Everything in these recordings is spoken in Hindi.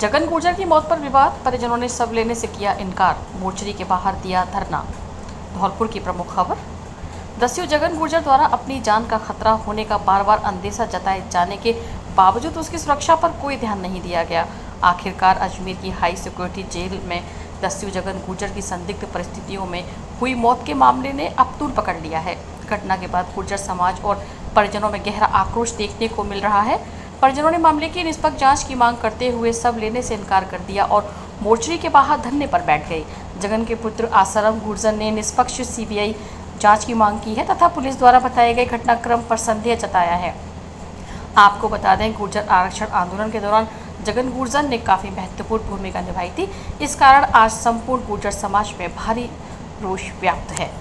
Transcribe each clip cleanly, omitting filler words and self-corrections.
जगन गुर्जर की मौत पर विवाद, परिजनों ने शव लेने से किया इनकार, मोर्चरी के बाहर दिया धरना। धौलपुर की प्रमुख खबर। दस्यु जगन गुर्जर द्वारा अपनी जान का खतरा होने का बार बार अंदेशा जताए जाने के बावजूद उसकी सुरक्षा पर कोई ध्यान नहीं दिया गया। आखिरकार अजमेर की हाई सिक्योरिटी जेल में दस्यु जगन गुर्जर की संदिग्ध परिस्थितियों में हुई मौत के मामले ने अब तूल पकड़ लिया है। घटना के बाद गुर्जर समाज और परिजनों में गहरा आक्रोश देखने को मिल रहा है। परिजनों ने मामले की निष्पक्ष जांच की मांग करते हुए शव लेने से इनकार कर दिया और मोर्चरी के बाहर धरने पर बैठ गए। जगन के पुत्र आसाराम गुर्जर ने निष्पक्ष सीबीआई जांच की मांग की है तथा पुलिस द्वारा बताए गए घटनाक्रम पर संदेह जताया है। आपको बता दें, गुर्जर आरक्षण आंदोलन के दौरान जगन गुर्जर ने काफ़ी महत्वपूर्ण भूमिका निभाई थी। इस कारण आज संपूर्ण गुर्जर समाज में भारी रोष व्याप्त है।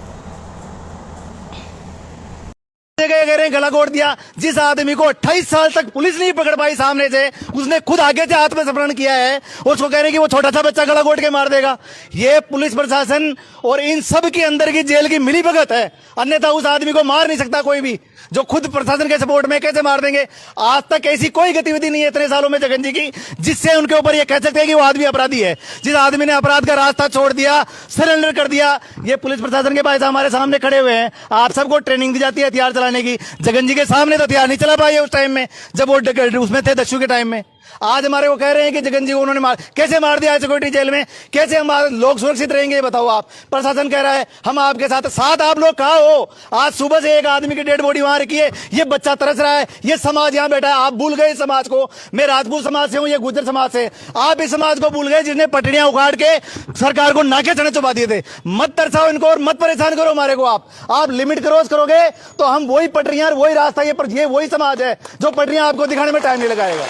गला घोट दिया। जिस आदमी को 28 साल तक पुलिस नहीं पकड़ पाई सामने से, उसने खुद आगे से आत्मसमर्पण किया है, उसको कह रहे हैं कि वो छोटा सा बच्चा गला घोट के मार देगा। ये पुलिस प्रशासन और इन सब के अंदर की जेल की मिलीभगत है, अन्यथा उस आदमी को मार नहीं सकता कोई भी। जो खुद प्रशासन के सपोर्ट में कैसे मार देंगे? आज तक ऐसी कोई गतिविधि नहीं है इतने सालों में जगन जी की जिससे उनके ऊपर ये कह सकते हैं कि वो आदमी अपराधी है। जिस आदमी ने अपराध का रास्ता छोड़ दिया, सरेंडर कर दिया, ये पुलिस प्रशासन के पास हमारे सामने खड़े हुए हैं। आप सबको ट्रेनिंग दी जाती है हथियार चलाने की। जगन जी के सामने तो हथियार नहीं चला पाए उस टाइम में जब वो उसमें थे, दस्यु के टाइम में। आज हमारे वो कह रहे हैं कि जगन जी को उन्होंने कैसे मार दिया सिक्योरिटी जेल में, कैसे हम लोग सुरक्षित रहेंगे? ये बताओ आप। प्रशासन कह रहा है हम आपके साथ आप लोग कहाँ हो? आज सुबह से एक आदमी की डेड बॉडी वहां रखी है, ये बच्चा तरस रहा है, ये समाज यहाँ बैठा है। आप भूल गए इस समाज को। मैं राजपूत समाज से हूँ, ये गुर्जर समाज से। आप इस समाज को भूल गए जिसने पटड़ियां उखाड़ के सरकार को नाके चढ़े चुपा दिए थे। मत तरसाओ इनको और मत परेशान करो हमारे को। आप लिमिट क्रॉस करोगे तो हम वही पटरियां, वही रास्ता, ये वही समाज है जो पटरियां आपको दिखाने में टाइम नहीं लगाएगा।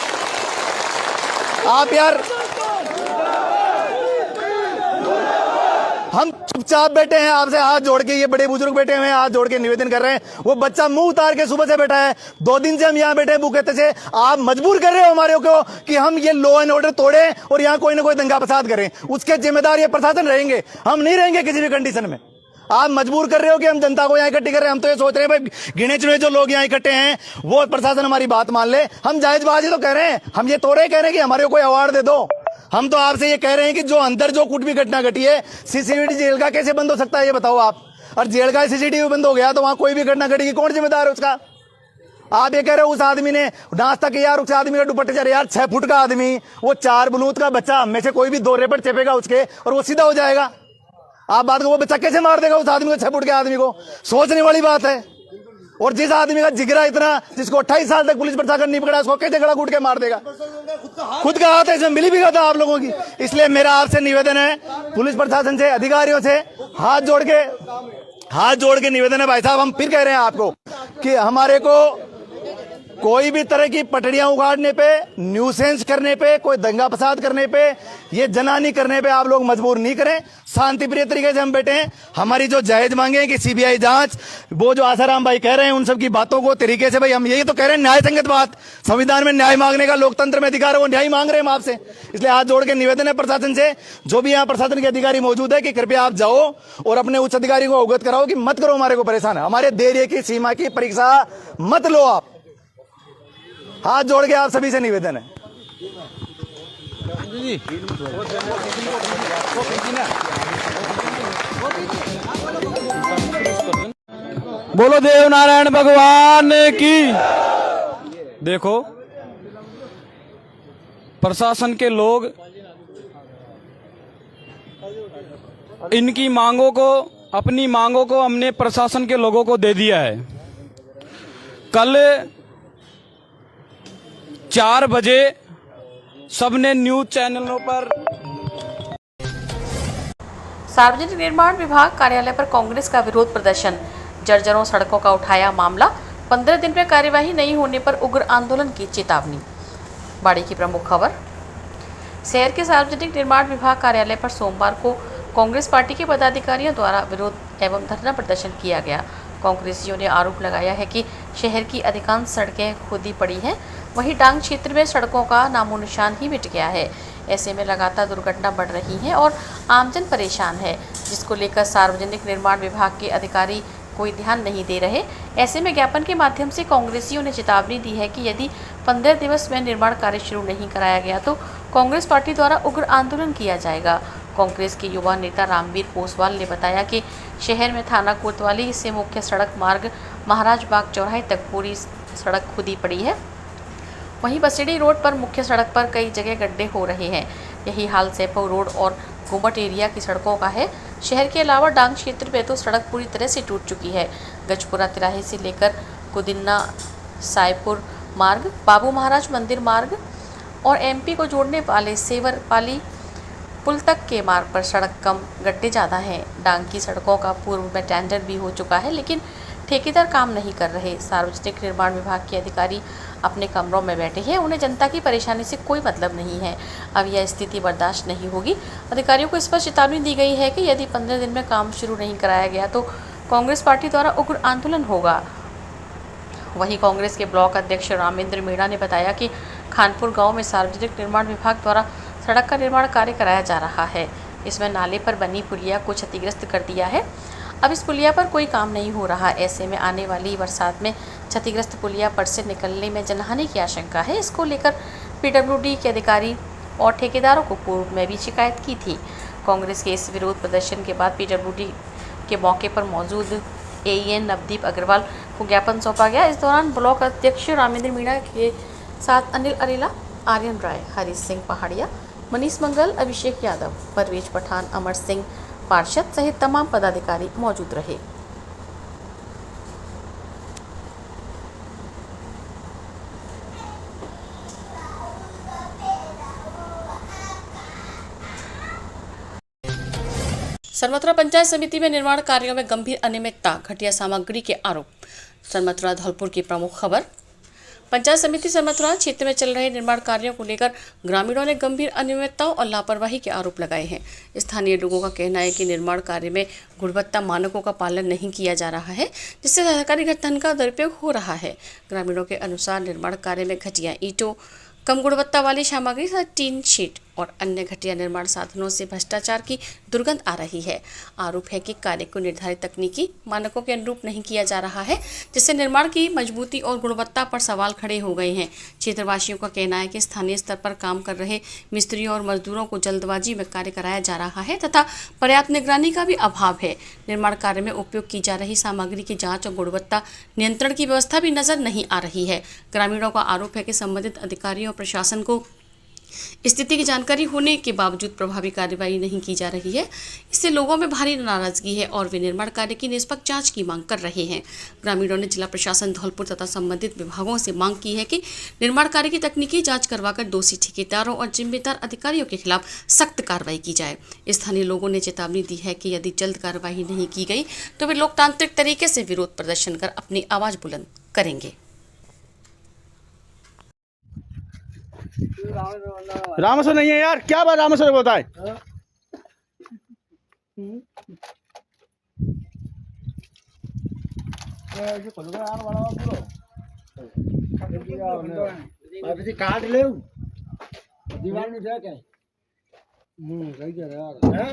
आप यार, हम चुपचाप बैठे हैं, आपसे हाथ जोड़ के, ये बड़े बुजुर्ग बैठे हुए हैं, हाथ जोड़ के निवेदन कर रहे हैं। वो बच्चा मुंह उतार के सुबह से बैठा है, 2 दिन से हम यहाँ बैठे हैं भूखे से। आप मजबूर कर रहे हो हमारे को कि हम ये लॉ एंड ऑर्डर तोड़े और यहाँ कोई ना कोई दंगा फसाद करें। उसके जिम्मेदार ये प्रशासन रहेंगे, हम नहीं रहेंगे किसी भी कंडीशन में। आप मजबूर कर रहे हो कि हम जनता को यहाँ इकट्ठी कर रहे हैं। हम तो ये सोच रहे हैं भाई गिने चुने जो लोग यहाँ इकट्ठे हैं वो प्रशासन हमारी बात मान ले। हम जायजबाजी तो कह रहे हैं, हम ये तोड़े कह रहे हैं कि हमारे को कोई अवार्ड दे दो। हम तो आपसे ये कह रहे हैं कि जो अंदर जो कुछ भी घटना घटी है, सीसीटीवी जेल का कैसे बंद हो सकता है ये बताओ आप। और जेल का सीसीटीवी बंद हो गया तो वहां कोई भी घटना घटेगी, कौन जिम्मेदार है उसका? आप ये कह रहे हो उस आदमी ने नाश्ता किया, उस आदमी का दुपट्टे चढ़े। यार 6 फुट का आदमी, वो 4 बलूत का बच्चा, हमें से कोई भी 2 रेपट चेपेगा उसके और वो सीधा हो जाएगा। आप बात को, वो बच्चा कैसे मार देगा उस आदमी को, 6 फुट के आदमी को? सोचने वाली बात है। और जिस आदमी का जिगरा इतना, जिसको 28 साल तक पुलिस प्रशासन नहीं पकड़ा, उसको कैसे गला घूट के मार देगा? खुद का हाथ है, इसमें मिली भी था आप लोगों की। इसलिए मेरा आपसे निवेदन है, पुलिस प्रशासन से, अधिकारियों से हाथ जोड़ के निवेदन है भाई साहब। हम फिर कह रहे हैं आपको कि हमारे को कोई भी तरह की पटड़ियां उगाड़ने पे, न्यूसेंस करने पे, कोई दंगा फसाद करने पे, ये जनानी करने पे आप लोग मजबूर नहीं करें। शांति प्रिय तरीके से हम बैठे हैं। हमारी जो जायज मांगे हैं कि सीबीआई जांच, वो जो आसाराम भाई कह रहे हैं उन सब की बातों को तरीके से, भाई हम यही तो कह रहे हैं, न्याय संगत बात। संविधान में न्याय मांगने का लोकतंत्र में अधिकार है, वो न्याय मांग रहे हैं हम आपसे। इसलिए हाथ जोड़ के निवेदन है प्रशासन से, जो भी यहाँ प्रशासन के अधिकारी मौजूद है, कि कृपया आप जाओ और अपने उच्च अधिकारी को अवगत कराओ कि मत करो हमारे को परेशान। हमारे धैर्य की सीमा की परीक्षा मत लो आप। हाथ जोड़ के आप सभी से निवेदन है। बोलो देव नारायण भगवान की। देखो, प्रशासन के लोग इनकी मांगों को, अपनी मांगों को हमने प्रशासन के लोगों को दे दिया है। कल 4 बजे सबने न्यूज चैनलों पर सार्वजनिक निर्माण विभाग कार्यालय पर कांग्रेस का विरोध प्रदर्शन, जर्जरों सड़कों का उठाया मामला, 15 दिन में कार्यवाही नहीं होने पर उग्र आंदोलन की चेतावनी। बाड़ी की प्रमुख खबर। शहर के सार्वजनिक निर्माण विभाग कार्यालय पर सोमवार को कांग्रेस पार्टी के पदाधिकारियों द्वारा विरोध एवं धरना प्रदर्शन किया गया। कांग्रेसियों ने आरोप लगाया है कि शहर की अधिकांश सड़कें खुदी पड़ी हैं, वहीं डांग क्षेत्र में सड़कों का नामो निशान ही मिट गया है। ऐसे में लगातार दुर्घटना बढ़ रही हैं और आमजन परेशान है, जिसको लेकर सार्वजनिक निर्माण विभाग के अधिकारी कोई ध्यान नहीं दे रहे। ऐसे में ज्ञापन के माध्यम से कांग्रेसियों ने चेतावनी दी है कि यदि 15 दिवस में निर्माण कार्य शुरू नहीं कराया गया तो कांग्रेस पार्टी द्वारा उग्र आंदोलन किया जाएगा। कांग्रेस के युवा नेता रामवीर पोसवाल ने बताया कि शहर में थाना कोतवाली से मुख्य सड़क मार्ग महाराज बाग चौराहे तक पूरी सड़क खुदी पड़ी है। वहीं बसेड़ी रोड पर मुख्य सड़क पर कई जगह गड्ढे हो रहे हैं। यही हाल सैपो रोड और घुमट एरिया की सड़कों का है। शहर के अलावा डांग क्षेत्र में तो सड़क पूरी तरह से टूट चुकी है। गजपुरा तिराहे से लेकर कुदिन्ना सायपुर मार्ग, बाबू महाराज मंदिर मार्ग और एमपी को जोड़ने वाले सेवरपाली पुल तक के मार्ग पर सड़क कम, गड्ढे ज़्यादा हैं। डांग की सड़कों का पूर्व में टेंडर भी हो चुका है, लेकिन ठेकेदार काम नहीं कर रहे। सार्वजनिक निर्माण विभाग के अधिकारी अपने कमरों में बैठे हैं। उन्हें जनता की परेशानी से कोई मतलब नहीं है। अब यह स्थिति बर्दाश्त नहीं होगी। अधिकारियों को स्पष्ट चेतावनी दी गई है कि यदि 15 दिन में काम शुरू नहीं कराया गया तो कांग्रेस पार्टी द्वारा उग्र आंदोलन होगा। वहीं कांग्रेस के ब्लॉक अध्यक्ष रामेंद्र मीणा ने बताया कि खानपुर गांव में सार्वजनिक निर्माण विभाग द्वारा सड़क का निर्माण कार्य कराया जा रहा है। इसमें नाले पर बनी पुलिया को क्षतिग्रस्त कर दिया है। अब इस पुलिया पर कोई काम नहीं हो रहा। ऐसे में आने वाली बरसात में क्षतिग्रस्त पुलिया पर से निकलने में जनहानि की आशंका है। इसको लेकर पीडब्ल्यूडी के अधिकारी और ठेकेदारों को पूर्व में भी शिकायत की थी। कांग्रेस के इस विरोध प्रदर्शन के बाद पीडब्ल्यूडी के मौके पर मौजूद एईएन नवदीप अग्रवाल को ज्ञापन सौंपा गया। इस दौरान ब्लॉक अध्यक्ष रामेंद्र मीणा के साथ अनिल अरेला, आर्यन राय, हरीश सिंह पहाड़िया, मनीष मंगल, अभिषेक यादव, परवेज पठान, अमर सिंह पार्षद सहित तमाम पदाधिकारी मौजूद रहे। सरमथुरा पंचायत समिति में निर्माण कार्यों में गंभीर अनियमितता, घटिया सामग्री के आरोप। सरमथुरा धौलपुर की प्रमुख खबर। पंचायत समिति सरमथुरा क्षेत्र में चल रहे निर्माण कार्यों को लेकर ग्रामीणों ने गंभीर अनियमितताओं और लापरवाही के आरोप लगाए हैं। स्थानीय लोगों का कहना है कि निर्माण कार्य में गुणवत्ता मानकों का पालन नहीं किया जा रहा है, जिससे सरकारी धन का दुरुपयोग हो रहा है। ग्रामीणों के अनुसार निर्माण कार्य में घटिया ईंटों, कम गुणवत्ता वाली सामग्री तथा टीन शीट और अन्य घटिया निर्माण साधनों से भ्रष्टाचार की दुर्गंध आ रही है। आरोप है कि कार्य को निर्धारित तकनीकी मानकों के अनुरूप नहीं किया जा रहा है, जिससे निर्माण की मजबूती और गुणवत्ता पर सवाल खड़े हो गए हैं। क्षेत्रवासियों का कहना है कि स्थानीय स्तर पर काम कर रहे मिस्त्रियों और मजदूरों को जल्दबाजी में कार्य कराया जा रहा है तथा पर्याप्त निगरानी का भी अभाव है। निर्माण कार्य में उपयोग की जा रही सामग्री की जाँच और गुणवत्ता नियंत्रण की व्यवस्था भी नजर नहीं आ रही है। ग्रामीणों का आरोप है कि संबंधित अधिकारियों और प्रशासन को स्थिति की जानकारी होने के बावजूद प्रभावी कार्रवाई नहीं की जा रही है। इससे लोगों में भारी नाराजगी है और वे निर्माण कार्य की निष्पक्ष जांच की मांग कर रहे हैं। ग्रामीणों ने जिला प्रशासन धौलपुर तथा संबंधित विभागों से मांग की है कि निर्माण कार्य की तकनीकी जांच करवाकर दोषी ठेकेदारों और जिम्मेदार अधिकारियों के खिलाफ सख्त कार्रवाई की जाए। स्थानीय लोगों ने चेतावनी दी है कि यदि जल्द कार्रवाई नहीं की गई तो वे लोकतांत्रिक तरीके से विरोध प्रदर्शन कर अपनी आवाज बुलंद करेंगे। रामेश्वर नहीं है यार, क्या बात रामेश्वर बोलता है? काट ले दीवार में जाके सही कह रहा है।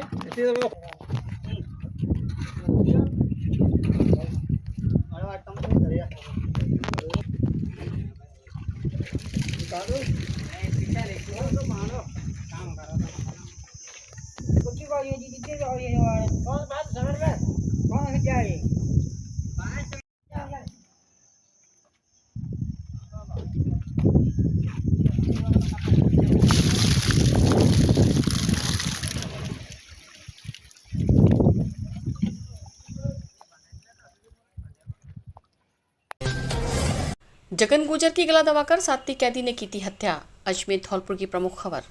जगन गुर्जर की गला दबाकर साथी कैदी ने की थी हत्या। अजमेर धौलपुर की प्रमुख खबर।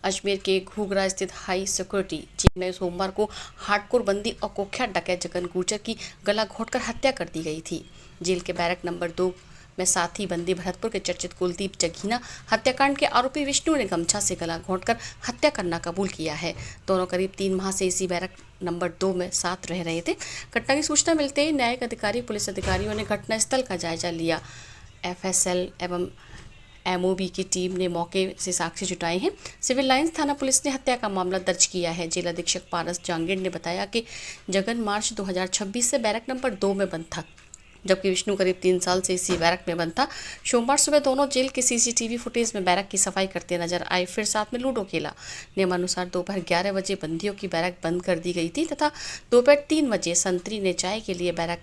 अजमेर के घूगरा स्थित हाई सिक्योरिटी जेल में सोमवार को हार्डकोर बंदी और कुख्यात डकैत जगन गुर्जर की गला घोंटकर हत्या कर दी गई थी। जेल के बैरक नंबर 2 में साथी बंदी भरतपुर के चर्चित कुलदीप जगीना हत्याकांड के आरोपी विष्णु ने गमछा से गला घोंटकर हत्या करना कबूल किया है। दोनों करीब 3 माह से इसी बैरक नंबर 2 में साथ रह रहे थे। घटना की सूचना मिलते ही न्यायिक अधिकारी, पुलिस अधिकारियों ने घटनास्थल का जायजा लिया। एफएसएल एवं एमओबी की टीम ने मौके से साक्ष्य जुटाए हैं। सिविल लाइंस थाना पुलिस ने हत्या का मामला दर्ज किया है। जेल अधीक्षक पारस जांगीर ने बताया कि जगन मार्च 2026 से बैरक नंबर 2 में बंद था। जबकि विष्णु करीब 3 साल से इसी बैरक में बंद था। सोमवार सुबह दोनों जेल के सीसीटीवी फुटेज में बैरक की सफाई करते नजर आए, फिर साथ में लूडो खेला। नियमानुसार दोपहर 11 बजे बंदियों की बैरक बंद कर दी गई थी तथा दोपहर 3 बजे संतरी ने चाय के लिए बैरक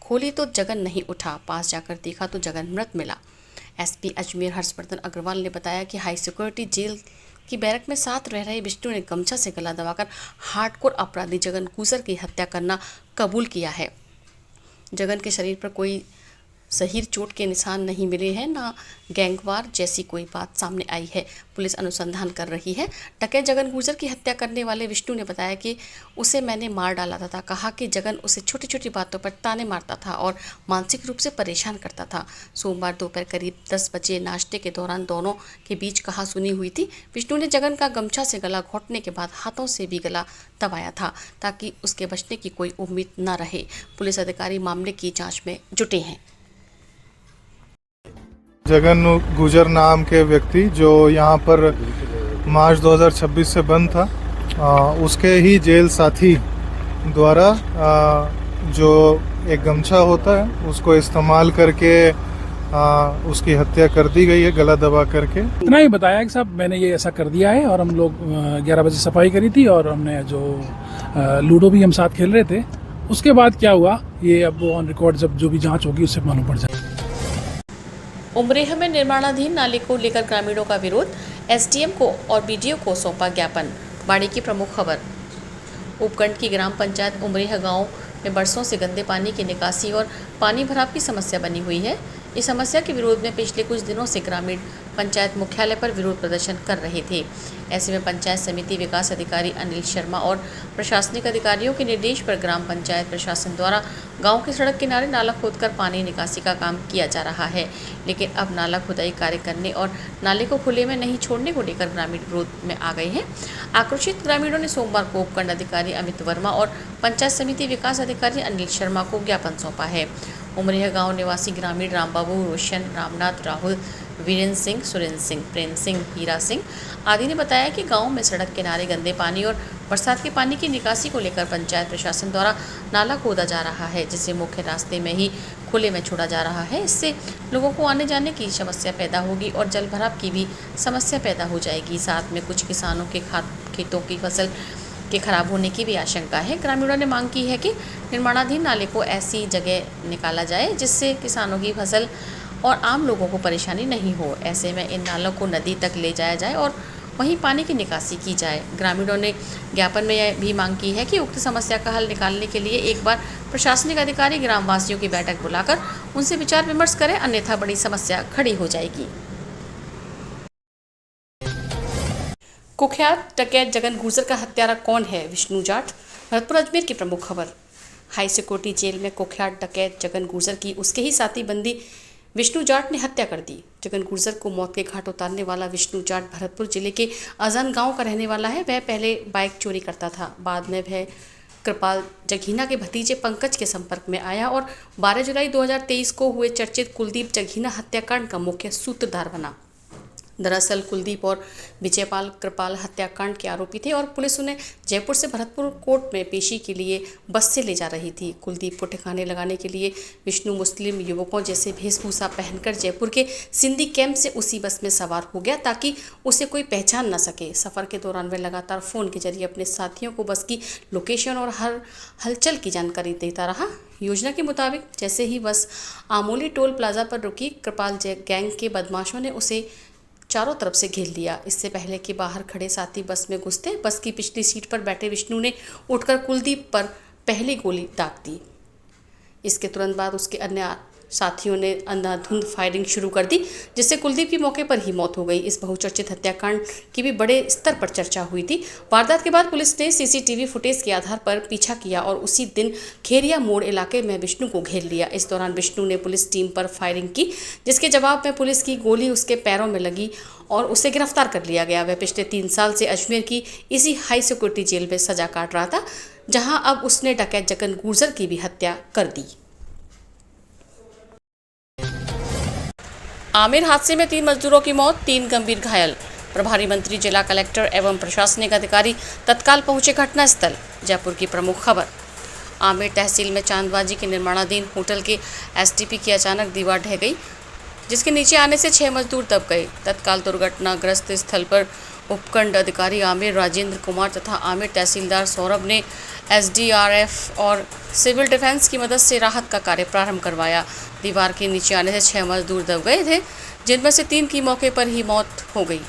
खोली तो जगन नहीं उठा। पास जाकर देखा तो जगन मृत मिला। एसपी अजमेर हर्षवर्धन अग्रवाल ने बताया कि हाई सिक्योरिटी जेल की बैरक में साथ रह रहे विष्णु ने गमछा से गला दबाकर हार्डकोर अपराधी जगन गुर्जर की हत्या करना कबूल किया है। जगन के शरीर पर कोई गंभीर चोट के निशान नहीं मिले हैं, ना गैंगवार जैसी कोई बात सामने आई है। पुलिस अनुसंधान कर रही है। डकैत जगन गुर्जर की हत्या करने वाले विष्णु ने बताया कि उसे मैंने मार डाला था। कहा कि जगन उसे छोटी छोटी बातों पर ताने मारता था और मानसिक रूप से परेशान करता था। सोमवार दोपहर करीब 10 बजे नाश्ते के दौरान दोनों के बीच कहासुनी हुई थी। विष्णु ने जगन का गमछा से गला घोंटने के बाद हाथों से भी गला दबाया था ताकि उसके बचने की कोई उम्मीद न रहे। पुलिस अधिकारी मामले की जाँच में जुटे हैं। जगन गुर्जर नाम के व्यक्ति जो यहाँ पर मार्च 2026 से बंद था, उसके ही जेल साथी द्वारा जो एक गमछा होता है उसको इस्तेमाल करके उसकी हत्या कर दी गई है, गला दबा करके। इतना ही बताया कि साहब मैंने ये ऐसा कर दिया है और हम लोग 11 बजे सफाई करी थी और हमने जो लूडो भी हम साथ खेल रहे थे। उसके बाद क्या हुआ ये अब ऑन रिकॉर्ड जब जो भी जांच होगी उससे मालूम पड़ जाएगा। उमरेह में निर्माणाधीन नाले को लेकर ग्रामीणों का विरोध, एसडीएम को और बीडीओ को सौंपा ज्ञापन। बाड़ी की प्रमुख खबर। उपखंड की ग्राम पंचायत उमरेह गांव में बरसों से गंदे पानी की निकासी और पानी भराव की समस्या बनी हुई है। इस समस्या के विरोध में पिछले कुछ दिनों से ग्रामीण पंचायत मुख्यालय पर विरोध प्रदर्शन कर रहे थे। ऐसे में पंचायत समिति विकास अधिकारी अनिल शर्मा और प्रशासनिक अधिकारियों के निर्देश पर ग्राम पंचायत प्रशासन द्वारा गांव के सड़क किनारे नाला खोदकर पानी निकासी का काम किया जा रहा है। लेकिन अब नाला खुदाई कार्य करने और नाले को खुले में नहीं छोड़ने को लेकर ग्रामीण विरोध में आ गए हैं। आक्रोशित ग्रामीणों ने सोमवार को उपखंड अधिकारी अमित वर्मा और पंचायत समिति विकास अधिकारी अनिल शर्मा को ज्ञापन सौंपा है। उमरेह गांव निवासी ग्रामीण रामबाबू, रोशन, रामनाथ, राहुल, वीरेंद्र सिंह, सुरेंद्र सिंह, प्रेम सिंह, हीरा सिंह आदि ने बताया कि गांव में सड़क किनारे गंदे पानी और बरसात के पानी की निकासी को लेकर पंचायत प्रशासन द्वारा नाला खोदा जा रहा है, जिसे मुख्य रास्ते में ही खुले में छोड़ा जा रहा है। इससे लोगों को आने जाने की समस्या पैदा होगी और जल भराव की भी समस्या पैदा हो जाएगी। साथ में कुछ किसानों के खेतों की फसल के खराब होने की भी आशंका है। ग्रामीणों ने मांग की है कि निर्माणाधीन नाले को ऐसी जगह निकाला जाए जिससे किसानों की फसल और आम लोगों को परेशानी नहीं हो। ऐसे में इन नालों को नदी तक ले जाया जाए और वहीं पानी की निकासी की जाए। ग्रामीणों ने ज्ञापन में यह भी मांग की है कि उक्त समस्या का हल निकालने के लिए एक बार प्रशासनिक अधिकारी ग्रामवासियों की बैठक बुलाकर उनसे विचार विमर्श करें, अन्यथा बड़ी समस्या खड़ी हो जाएगी। कुख्यात डकैत जगन गुर्जर का हत्यारा कौन है? विष्णु जाट। भरतपुर अजमेर की प्रमुख खबर। हाई सिक्योरिटी जेल में कुख्यात डकैत जगन गुर्जर की उसके ही साथी बंदी विष्णु जाट ने हत्या कर दी। जगन गुर्जर को मौत के घाट उतारने वाला विष्णु जाट भरतपुर जिले के अजान गांव का रहने वाला है। वह पहले बाइक चोरी करता था, बाद में वह कृपाल जघीना के भतीजे पंकज के संपर्क में आया और 12 जुलाई 2023 को हुए चर्चित कुलदीप जघीना हत्याकांड का मुख्य सूत्रधार बना। दरअसल कुलदीप और विजयपाल कृपाल हत्याकांड के आरोपी थे और पुलिस उन्हें जयपुर से भरतपुर कोर्ट में पेशी के लिए बस से ले जा रही थी। कुलदीप को ठिकाने लगाने के लिए विष्णु मुस्लिम युवकों जैसे वेशभूषा पहनकर जयपुर के सिंधी कैंप से उसी बस में सवार हो गया ताकि उसे कोई पहचान न सके। सफ़र के दौरान वह लगातार फ़ोन के जरिए अपने साथियों को बस की लोकेशन और हर हलचल की जानकारी देता रहा। योजना के मुताबिक जैसे ही बस आमोली टोल प्लाजा पर रुकी, कृपाल गैंग के बदमाशों ने उसे चारों तरफ से घेर लिया। इससे पहले कि बाहर खड़े साथी बस में घुसते, बस की पिछली सीट पर बैठे विष्णु ने उठकर कुलदीप पर पहली गोली दाग दी। इसके तुरंत बाद उसके अन्य साथियों ने अंधाधुंध फायरिंग शुरू कर दी, जिससे कुलदीप की मौके पर ही मौत हो गई। इस बहुचर्चित हत्याकांड की भी बड़े स्तर पर चर्चा हुई थी। वारदात के बाद पुलिस ने सीसीटीवी फुटेज के आधार पर पीछा किया और उसी दिन खेरिया मोड़ इलाके में विष्णु को घेर लिया। इस दौरान विष्णु ने पुलिस टीम पर फायरिंग की, जिसके जवाब में पुलिस की गोली उसके पैरों में लगी और उसे गिरफ्तार कर लिया गया। वह पिछले 3 साल से अजमेर की इसी हाई सिक्योरिटी जेल में सजा काट रहा था, जहां अब उसने डकैत जगन गुर्जर की भी हत्या कर दी। आमेर हादसे में 3 मजदूरों की मौत, 3 गंभीर घायल। प्रभारी मंत्री, जिला कलेक्टर एवं प्रशासनिक अधिकारी तत्काल पहुंचे घटनास्थल। जयपुर की प्रमुख खबर। आमेर तहसील में चांदबाजी के निर्माणाधीन होटल के एसटीपी की अचानक दीवार ढह गई, जिसके नीचे आने से 6 मजदूर दब गए। तत्काल दुर्घटनाग्रस्त स्थल पर उपखंड अधिकारी आमेर राजेंद्र कुमार तथा आमेर तहसीलदार सौरभ ने एसडीआरएफ और सिविल डिफेंस की मदद से राहत का कार्य प्रारंभ करवाया। दीवार के नीचे आने से 6 मजदूर दब गए थे, जिनमें से 3 की मौके पर ही मौत हो गई।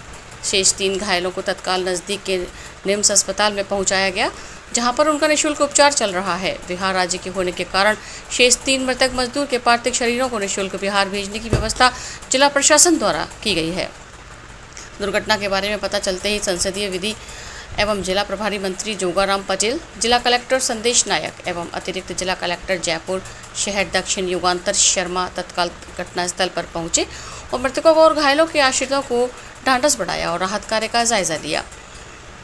शेष 3 घायलों को तत्काल नज़दीक के निम्स अस्पताल में पहुंचाया गया, जहां पर उनका निःशुल्क उपचार चल रहा है। बिहार राज्य के होने के कारण शेष 3 मृतक मजदूर के पार्थिव शरीरों को निःशुल्क बिहार भेजने की व्यवस्था जिला प्रशासन द्वारा की गई है। दुर्घटना के बारे में पता चलते ही संसदीय विधि एवं जिला प्रभारी मंत्री जोगाराम पटेल, जिला कलेक्टर संदेश नायक एवं अतिरिक्त जिला कलेक्टर जयपुर शहर दक्षिण युगांतर शर्मा तत्काल घटनास्थल पर पहुंचे और मृतकों और घायलों के आश्रितों को ढांढस बढ़ाया और राहत कार्य का जायजा लिया।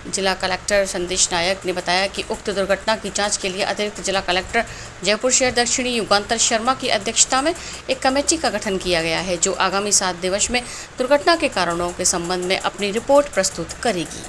जिला कलेक्टर संदेश नायक ने बताया कि उक्त दुर्घटना की जांच के लिए अतिरिक्त जिला कलेक्टर जयपुर शहर दक्षिणी युगांतर शर्मा की अध्यक्षता में एक कमेटी का गठन किया गया है, जो आगामी 7 दिवस में दुर्घटना के कारणों के संबंध में अपनी रिपोर्ट प्रस्तुत करेगी।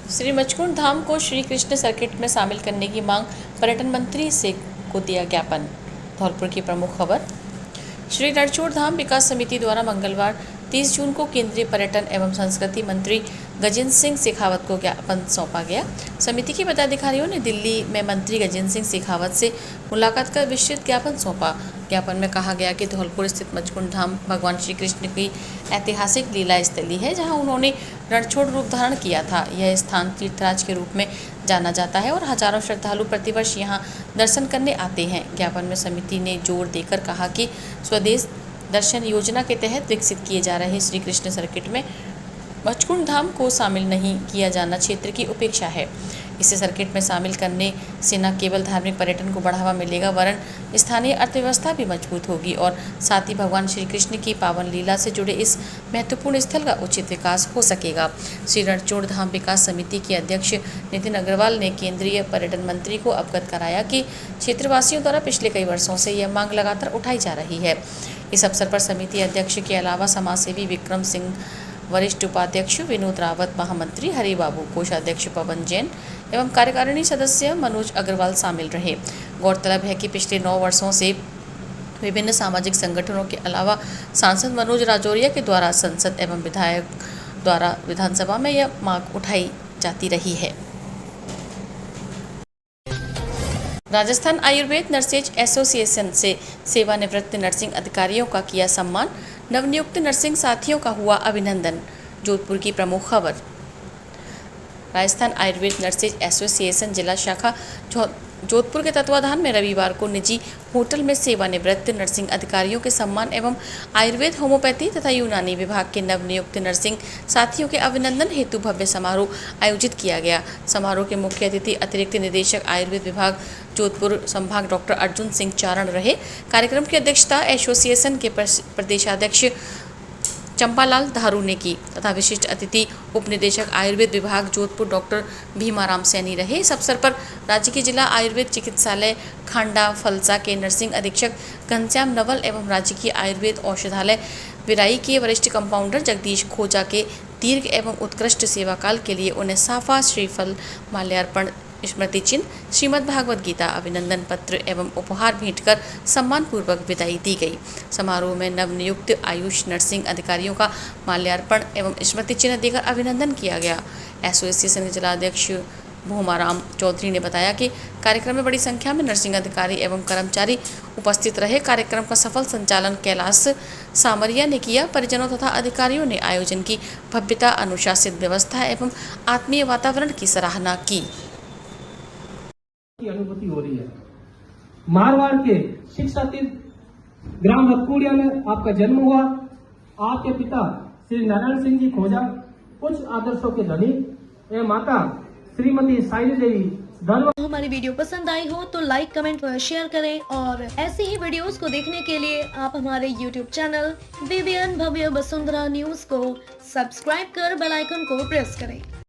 श्री मचकुंड धाम को श्री कृष्ण सर्किट में शामिल करने की मांग पर्यटन मंत्री से को दिया ज्ञापन। धौलपुर की प्रमुख खबर। श्री रणछोड़ धाम विकास समिति द्वारा मंगलवार 30 जून को केंद्रीय पर्यटन एवं संस्कृति मंत्री गजेंद्र सिंह शेखावत को ज्ञापन सौंपा गया। समिति के पदाधिकारियों ने दिल्ली में मंत्री गजेंद्र सिंह शेखावत से मुलाकात कर विस्तृत ज्ञापन सौंपा। ज्ञापन में कहा गया कि धौलपुर स्थित मचकुंड धाम भगवान श्री कृष्ण की ऐतिहासिक लीला स्थली है, जहां उन्होंने रणछोड़ रूप धारण किया था। यह स्थान तीर्थराज के रूप में जाना जाता है और हजारों श्रद्धालु प्रतिवर्ष यहां दर्शन करने आते हैं। ज्ञापन में समिति ने जोर देकर कहा कि स्वदेश दर्शन योजना के तहत विकसित किए जा रहे श्री कृष्ण सर्किट में मचकुंड धाम को शामिल नहीं किया जाना क्षेत्र की उपेक्षा है। इसे सर्किट में शामिल करने से न केवल धार्मिक पर्यटन को बढ़ावा मिलेगा, वरन स्थानीय अर्थव्यवस्था भी मजबूत होगी और साथ ही भगवान श्री कृष्ण की पावन लीला से जुड़े इस महत्वपूर्ण स्थल का उचित विकास हो सकेगा। श्री रणछोड़ धाम विकास समिति के अध्यक्ष नितिन अग्रवाल ने केंद्रीय पर्यटन मंत्री को अवगत कराया कि क्षेत्रवासियों द्वारा पिछले कई वर्षों से यह मांग लगातार उठाई जा रही है। इस अवसर पर समिति अध्यक्ष के अलावा समाजसेवी विक्रम सिंह, वरिष्ठ उपाध्यक्ष विनोद रावत, महामंत्री हरि बाबू, कोषाध्यक्ष पवन जैन एवं कार्यकारिणी सदस्य मनोज अग्रवाल शामिल रहे। गौरतलब है कि पिछले 9 वर्षों से विभिन्न सामाजिक संगठनों के अलावा सांसद मनोज राजौरिया के द्वारा संसद एवं विधायक द्वारा विधानसभा में यह मांग उठाई जाती रही है। राजस्थान आयुर्वेद नर्सेज एसोसिएशन से सेवानिवृत्त नर्सिंग अधिकारियों का किया सम्मान, नवनियुक्त नर्सिंग साथियों का हुआ अभिनंदन। जोधपुर की प्रमुख खबर। राजस्थान आयुर्वेद नर्सेज एसोसिएशन जिला शाखा जोधपुर के तत्वाधान में रविवार को निजी होटल में सेवानिवृत्त नर्सिंग अधिकारियों के सम्मान एवं आयुर्वेद, होम्योपैथी तथा यूनानी विभाग के नवनियुक्त नर्सिंग साथियों के अभिनंदन हेतु भव्य समारोह आयोजित किया गया। समारोह के मुख्य अतिथि अतिरिक्त निदेशक आयुर्वेद विभाग जोधपुर संभाग डॉक्टर अर्जुन सिंह चारण रहे। कार्यक्रम की अध्यक्षता एसोसिएशन के प्रदेशाध्यक्ष चंपालाल धारू ने की तथा विशिष्ट अतिथि उप निदेशक आयुर्वेद विभाग जोधपुर डॉक्टर भीमाराम सैनी रहे। इस अवसर पर राज्य के जिला आयुर्वेद चिकित्सालय खांडा फलसा के नर्सिंग अधीक्षक घनश्याम नवल एवं राज्य की आयुर्वेद औषधालय विराई के वरिष्ठ कंपाउंडर जगदीश खोजा के दीर्घ एवं उत्कृष्ट सेवा काल के लिए उन्हें साफा, श्रीफल, माल्यार्पण, स्मृति चिन्ह, श्रीमद् भागवत गीता, अभिनंदन पत्र एवं उपहार भेंट कर सम्मान पूर्वक विदाई दी गई। समारोह में नवनियुक्त आयुष नर्सिंग अधिकारियों का माल्यार्पण एवं स्मृति चिन्ह देकर अभिनंदन किया गया। एसोसिएशन के जिलाध्यक्ष भूमाराम चौधरी ने बताया कि कार्यक्रम में बड़ी संख्या में नर्सिंग अधिकारी एवं कर्मचारी उपस्थित रहे। कार्यक्रम का सफल संचालन कैलाश सामरिया ने किया। परिजनों तथा अधिकारियों ने आयोजन की भव्यता, अनुशासित व्यवस्था एवं आत्मीय वातावरण की सराहना की अनुभूति हो रही है। मारवाड़ के शिक्षा तीर्थ ग्राम रतकुड़िया में आपका जन्म हुआ। आपके पिता श्री नारायण सिंह जी खोजा उच्च आदर्शों के धनी एवं माता श्रीमती साइली देवी धन्यवाद। हमारी वीडियो पसंद आई हो तो लाइक कमेंट व शेयर करें और ऐसे ही वीडियोस को देखने के लिए आप हमारे YouTube चैनल BBN भव्य वसुंधरा न्यूज को सब्सक्राइब कर बेल आइकन को प्रेस करें।